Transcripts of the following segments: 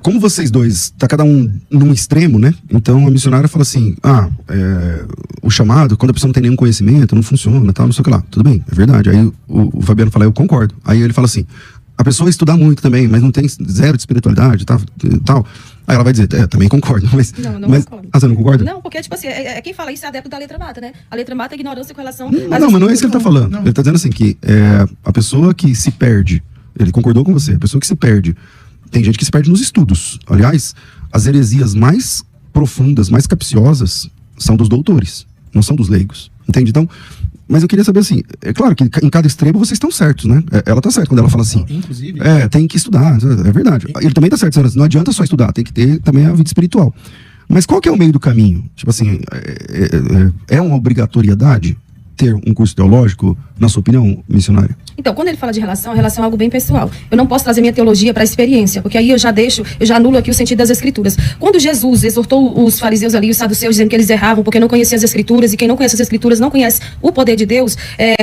como vocês dois, tá cada um num extremo, né? Então a missionária fala assim, o chamado, quando a pessoa não tem nenhum conhecimento, não funciona, tal, não sei o que lá. Tudo bem, é verdade. Aí o Fabiano fala, eu concordo. Aí ele fala assim, a pessoa estudar muito também, mas não tem zero de espiritualidade, tal. Aí ela vai dizer, também concordo. Mas concordo. Você não concorda? Não, porque, tipo assim, quem fala isso é adepto da letra mata, né? A letra mata é ignorância com relação... Mas não é isso que ele tá falando. Não. Ele tá dizendo assim, que a pessoa que se perde, ele concordou com você, a pessoa que se perde, tem gente que se perde nos estudos. Aliás, as heresias mais profundas, mais capciosas, são dos doutores, não são dos leigos. Entende? Então, mas eu queria saber assim, é claro que em cada extremo vocês estão certos, né? Ela tá certa quando ela fala assim, inclusive, tem que estudar, é verdade. Ele também tá certo, não adianta só estudar, tem que ter também a vida espiritual. Mas qual que é o meio do caminho? Tipo assim, é uma obrigatoriedade ter um curso teológico, na sua opinião, missionário? Então, quando ele fala de relação, a relação é algo bem pessoal. Eu não posso trazer minha teologia para a experiência, porque aí eu já anulo aqui o sentido das escrituras. Quando Jesus exortou os fariseus ali, os saduceus, dizendo que eles erravam porque não conheciam as escrituras, e quem não conhece as escrituras não conhece o poder de Deus,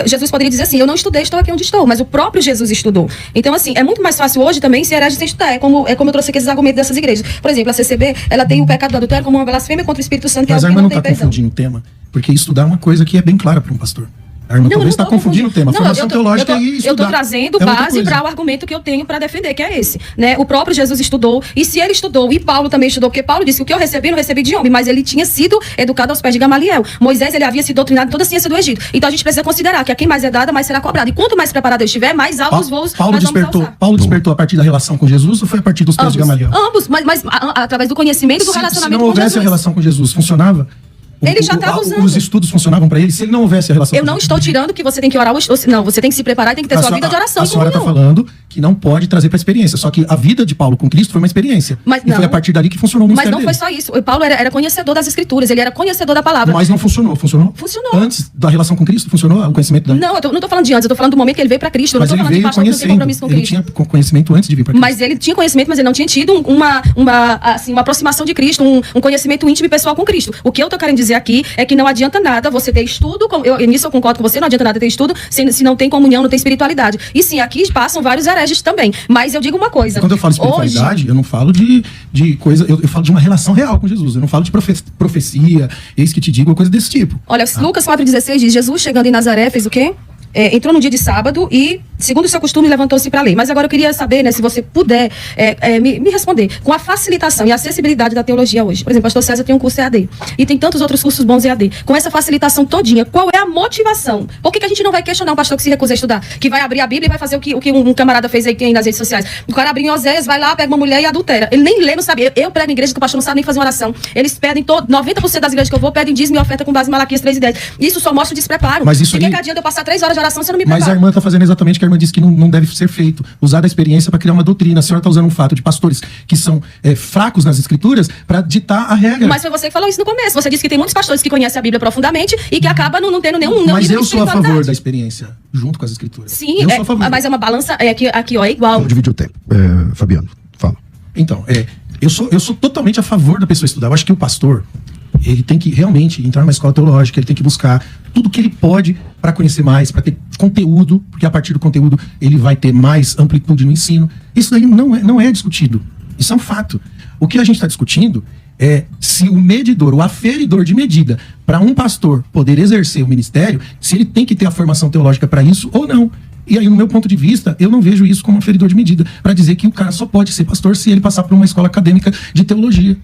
Jesus poderia dizer assim, eu não estudei, estou aqui onde estou, mas o próprio Jesus estudou. Então, assim, é muito mais fácil hoje também ser herege sem estudar. É como eu trouxe aqui esses argumentos dessas igrejas. Por exemplo, a CCB, ela tem o pecado do adultério como uma blasfêmia contra o Espírito Santo, que mas é a algo irmã que não está confundindo o tema, porque estudar é uma coisa que é bem clara para um pastor. A irmã talvez está confundindo o tema, formação teológica e estudar. Eu estou trazendo base para o argumento que eu tenho para defender, que é esse. Né? O próprio Jesus estudou, e se ele estudou, e Paulo também estudou, porque Paulo disse que o que eu recebi, não recebi de homem, mas ele tinha sido educado aos pés de Gamaliel. Moisés, ele havia sido doutrinado em toda a ciência do Egito. Então a gente precisa considerar que a quem mais é dada, mais será cobrado. E quanto mais preparado eu estiver, mais altos voos Paulo despertou a partir da relação com Jesus ou foi a partir dos pés de Gamaliel? Ambos, mas através do conhecimento e do relacionamento com Jesus. Se não houvesse a relação com Jesus, funcionava? Ele já estava usando. Os estudos funcionavam para ele se ele não houvesse a relação. Eu não estou tirando que você tem que orar. Não, você tem que se preparar e tem que ter sua vida de oração. A senhora está falando que não pode trazer para a experiência. Só que a vida de Paulo com Cristo foi uma experiência. E foi a partir dali que funcionou o ministério dele. Mas não foi só isso. O Paulo era conhecedor das escrituras, ele era conhecedor da palavra. Mas não funcionou. Funcionou? Funcionou. Antes da relação com Cristo, funcionou o conhecimento da... Não, eu não estou falando de antes, eu estou falando do momento que ele veio para Cristo. Eu não estou falando de pastor que não tem compromisso com Cristo. Ele tinha conhecimento antes de vir para Cristo. Mas ele tinha conhecimento, mas ele não tinha tido uma aproximação de Cristo, um conhecimento íntimo e pessoal com Cristo. O que eu estou querendo dizer aqui é que não adianta nada você ter estudo, nisso eu concordo com você, não adianta nada ter estudo se não tem comunhão, não tem espiritualidade. E sim, aqui passam vários hereges também. Mas eu digo uma coisa. Quando eu falo espiritualidade, hoje... eu não falo de coisa, eu falo de uma relação real com Jesus. Eu não falo de profecia, eis que te digo, coisa desse tipo. Olha, Lucas 4,16 diz, Jesus chegando em Nazaré fez o quê? Entrou num dia de sábado e, segundo o seu costume, levantou-se para ler. Mas agora eu queria saber, né, se você puder me responder, com a facilitação e acessibilidade da teologia hoje. Por exemplo, o pastor César tem um curso EAD e tem tantos outros cursos bons EAD. Com essa facilitação todinha, qual é a motivação? Por que a gente não vai questionar um pastor que se recusa a estudar? Que vai abrir a Bíblia e vai fazer o que um camarada fez aí nas redes sociais. O cara abre em Oséias, vai lá, pega uma mulher e adultera. Ele nem lê, não sabe. Eu prego em igreja que o pastor não sabe nem fazer uma oração. Eles pedem 90% das igrejas que eu vou, pedem dízimo e oferta com base em Malaquias 3:10. Isso só mostra o despreparo. Mas isso que adianta eu passar 3 horas de oração, você não me prepara. Mas a irmã está fazendo exatamente o que a irmã disse que não deve ser feito. Usar a experiência para criar uma doutrina. A senhora está usando um fato de pastores que são fracos nas escrituras para ditar a regra. Mas foi você que falou isso no começo. Você disse que tem muitos pastores que conhecem a Bíblia profundamente e que acabam não tendo nenhum Mas eu sou a favor da experiência, junto com as escrituras. Sim, eu sou a favor. Mas é uma balança, aqui ó, é igual. Vamos dividir o tempo. Fabiano, fala. Então, eu sou totalmente a favor da pessoa estudar. Eu acho que o pastor, ele tem que realmente entrar numa escola teológica, ele tem que buscar tudo que ele pode para conhecer mais, para ter conteúdo, porque a partir do conteúdo ele vai ter mais amplitude no ensino. Isso daí não é discutido. Isso é um fato. O que a gente está discutindo é se o medidor, o aferidor de medida para um pastor poder exercer o ministério, se ele tem que ter a formação teológica para isso ou não. E aí, no meu ponto de vista, eu não vejo isso como um aferidor de medida para dizer que o cara só pode ser pastor se ele passar por uma escola acadêmica de teologia.